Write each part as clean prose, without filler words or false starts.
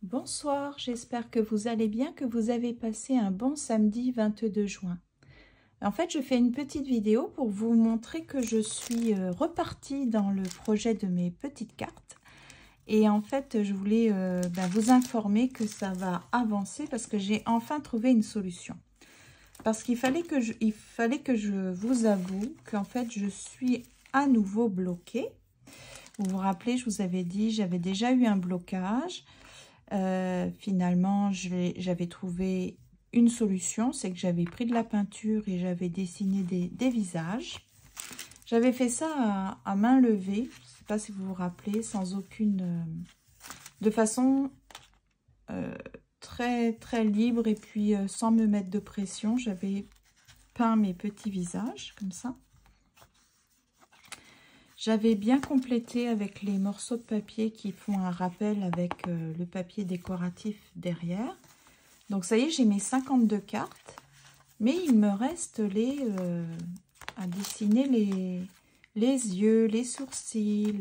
Bonsoir, j'espère que vous allez bien, que vous avez passé un bon samedi 22 juin. En fait, je fais une petite vidéo pour vous montrer que je suis repartie dans le projet de mes petites cartes. Et en fait, je voulais vous informer que ça va avancer parce que j'ai enfin trouvé une solution. Parce qu'il fallait que je vous avoue qu'en fait, je suis à nouveau bloquée. Vous vous rappelez, je vous avais dit, j'avais déjà eu un blocage. Finalement, j'avais trouvé une solution, c'est que j'avais pris de la peinture et j'avais dessiné des visages. J'avais fait ça à main levée, je ne sais pas si vous vous rappelez, sans aucune... de façon très libre et puis sans me mettre de pression. J'avais peint mes petits visages comme ça. J'avais bien complété avec les morceaux de papier qui font un rappel avec le papier décoratif derrière. Donc ça y est, j'ai mes 52 cartes, mais il me reste à dessiner les yeux, les sourcils,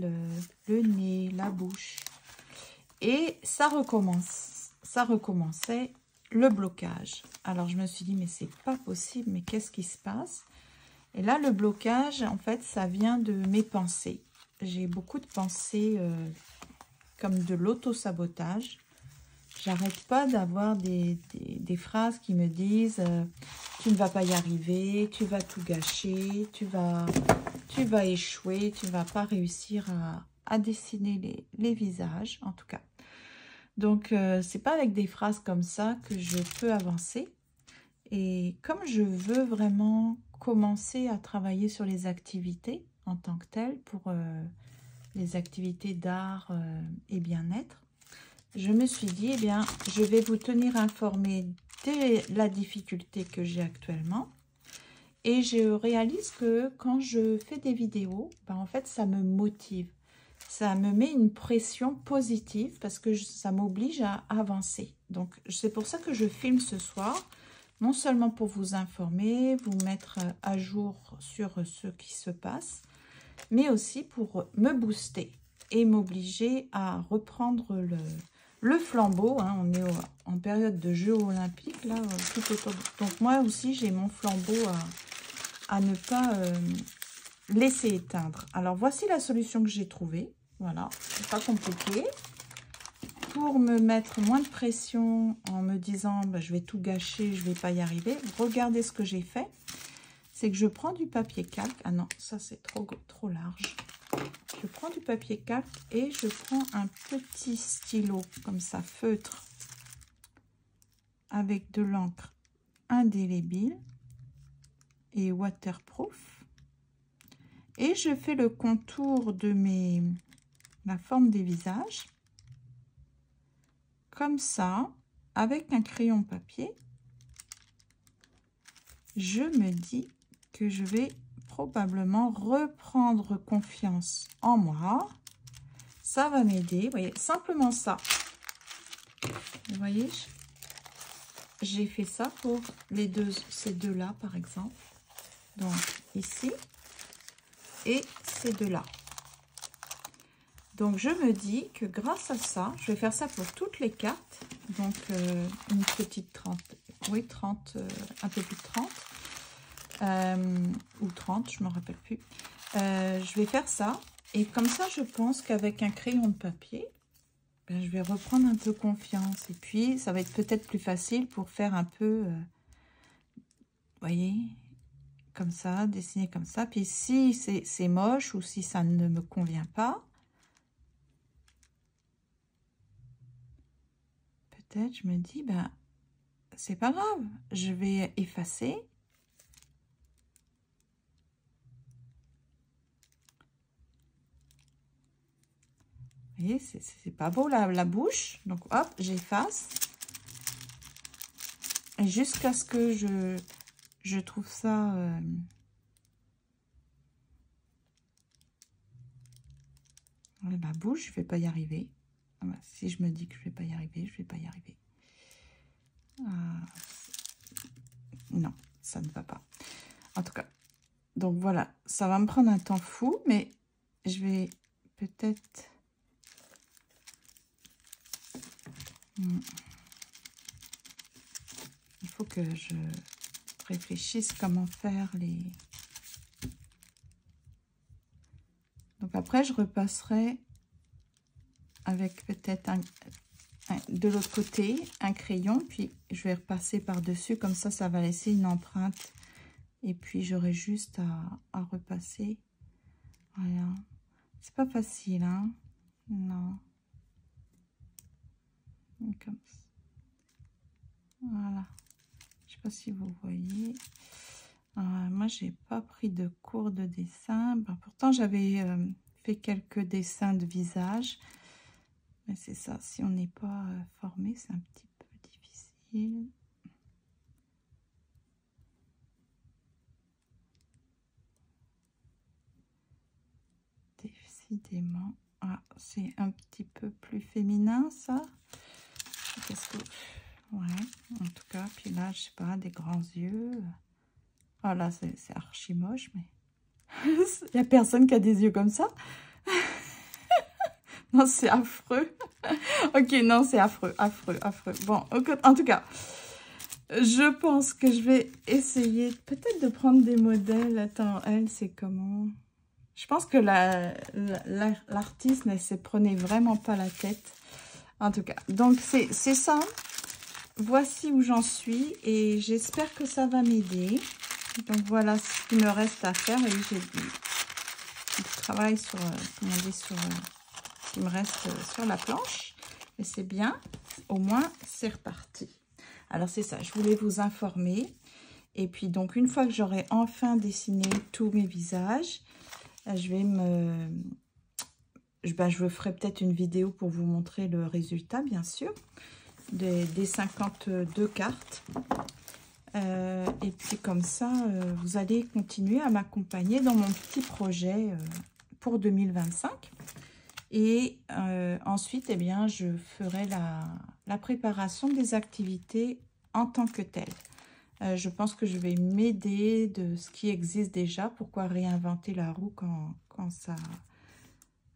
le nez, la bouche. Et ça recommence. Ça recommençait le blocage. Alors je me suis dit, mais c'est pas possible, mais qu'est-ce qui se passe ? Et là, le blocage, en fait, ça vient de mes pensées. J'ai beaucoup de pensées comme de l'auto-sabotage. J'arrête pas d'avoir des phrases qui me disent tu ne vas pas y arriver, tu vas tout gâcher, tu vas échouer, tu ne vas pas réussir à dessiner les visages, en tout cas. Donc, c'est pas avec des phrases comme ça que je peux avancer. Et comme je veux vraiment commencer à travailler sur les activités en tant que telles, pour les activités d'art et bien-être, je me suis dit, eh bien, je vais vous tenir informé de la difficulté que j'ai actuellement. Et je réalise que quand je fais des vidéos, en fait, ça me motive. Ça me met une pression positive parce que ça m'oblige à avancer. Donc, c'est pour ça que je filme ce soir. Non seulement pour vous informer, vous mettre à jour sur ce qui se passe, mais aussi pour me booster et m'obliger à reprendre le flambeau. Hein. On est en période de Jeux olympiques, là, tout autour. Donc moi aussi, j'ai mon flambeau à ne pas laisser éteindre. Alors, voici la solution que j'ai trouvée. Voilà, c'est pas compliqué. Pour me mettre moins de pression en me disant je vais tout gâcher, je vais pas y arriver, regardez ce que j'ai fait. C'est que je prends du papier calque. Ah non, ça c'est trop large. Je prends du papier calque et je prends un petit stylo comme ça, feutre, avec de l'encre indélébile et waterproof. Et je fais le contour de la forme des visages. Comme ça, avec un crayon papier, je me dis que je vais probablement reprendre confiance en moi. Ça va m'aider, vous voyez, simplement ça. Vous voyez, j'ai fait ça pour ces deux-là, par exemple. Donc, ici, et ces deux-là. Donc, je me dis que grâce à ça, je vais faire ça pour toutes les cartes. Donc, une petite 30, oui, 30, un peu plus de 30. Ou 30, je ne me rappelle plus. Je vais faire ça. Et comme ça, je pense qu'avec un crayon de papier, je vais reprendre un peu confiance. Et puis, ça va être peut-être plus facile pour faire un peu, vous voyez, comme ça, dessiner comme ça. Puis si c'est moche ou si ça ne me convient pas, peut-être je me dis, c'est pas grave, je vais effacer. Vous voyez, c'est pas beau la bouche. Donc hop, j'efface. Et jusqu'à ce que je trouve ça... ma bouche, je vais pas y arriver. Si je me dis que je vais pas y arriver, je vais pas y arriver. Non, ça ne va pas. En tout cas, donc voilà, ça va me prendre un temps fou, mais je vais peut-être... Il faut que je réfléchisse comment faire les... Donc après, je repasserai avec peut-être de l'autre côté un crayon, puis je vais repasser par-dessus, comme ça va laisser une empreinte. Et puis j'aurai juste à repasser. Voilà. C'est pas facile, hein? Non. Comme ça. Voilà. Je sais pas si vous voyez. Moi, j'ai pas pris de cours de dessin. Ben, pourtant, j'avais fait quelques dessins de visage. Mais c'est ça, si on n'est pas formé, c'est un petit peu difficile. Décidément. Ah, c'est un petit peu plus féminin, ça. Qu'est-ce que... Ouais, en tout cas. Puis là, je sais pas, des grands yeux. Oh là, c'est archi moche, mais... Il n'y a personne qui a des yeux comme ça. Non, c'est affreux. Ok, non, c'est affreux, affreux, affreux. Bon, en tout cas, je pense que je vais essayer peut-être de prendre des modèles. Attends, elle, c'est comment? Je pense que l'artiste ne se prenait vraiment pas la tête. En tout cas, donc c'est ça. Voici où j'en suis et j'espère que ça va m'aider. Donc voilà ce qu'il me reste à faire. Et j'ai du travail sur, comment on dit, sur... Il me reste sur la planche, et c'est bien, au moins c'est reparti. Alors c'est ça, je voulais vous informer, et puis donc une fois que j'aurai enfin dessiné tous mes visages, je vous ferai peut-être une vidéo pour vous montrer le résultat, bien sûr, des 52 cartes. Et puis comme ça, vous allez continuer à m'accompagner dans mon petit projet pour 2025. Et ensuite, eh bien, je ferai la préparation des activités en tant que telles. Je pense que je vais m'aider de ce qui existe déjà. Pourquoi réinventer la roue quand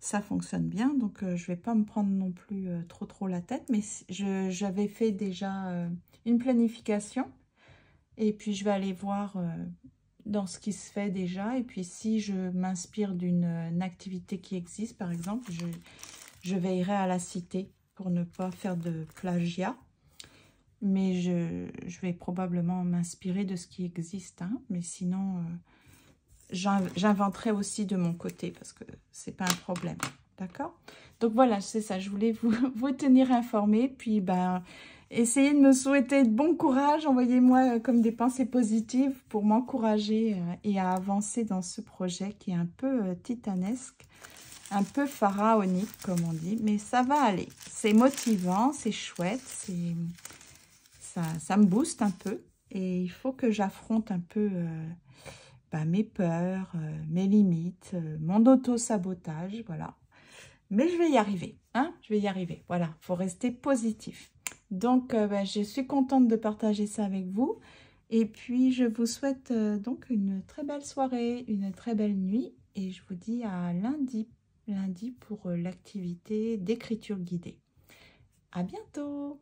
ça fonctionne bien? Donc, je ne vais pas me prendre non plus trop la tête. Mais j'avais fait déjà une planification. Et puis, je vais aller voir... dans ce qui se fait déjà, et puis si je m'inspire d'une activité qui existe, par exemple, je veillerai à la citer pour ne pas faire de plagiat, mais je vais probablement m'inspirer de ce qui existe, hein, mais sinon, j'inventerai aussi de mon côté, parce que c'est pas un problème, d'accord? Donc voilà, c'est ça, je voulais vous tenir informé, puis ben... Essayez de me souhaiter de bon courage, envoyez-moi comme des pensées positives pour m'encourager et à avancer dans ce projet qui est un peu titanesque, un peu pharaonique comme on dit, mais ça va aller. C'est motivant, c'est chouette, ça me booste un peu et il faut que j'affronte un peu mes peurs, mes limites, mon auto-sabotage, voilà. Mais je vais y arriver, hein, je vais y arriver, voilà, il faut rester positif. Donc, je suis contente de partager ça avec vous. Et puis, je vous souhaite donc une très belle soirée, une très belle nuit. Et je vous dis à lundi pour l'activité d'écriture guidée. À bientôt!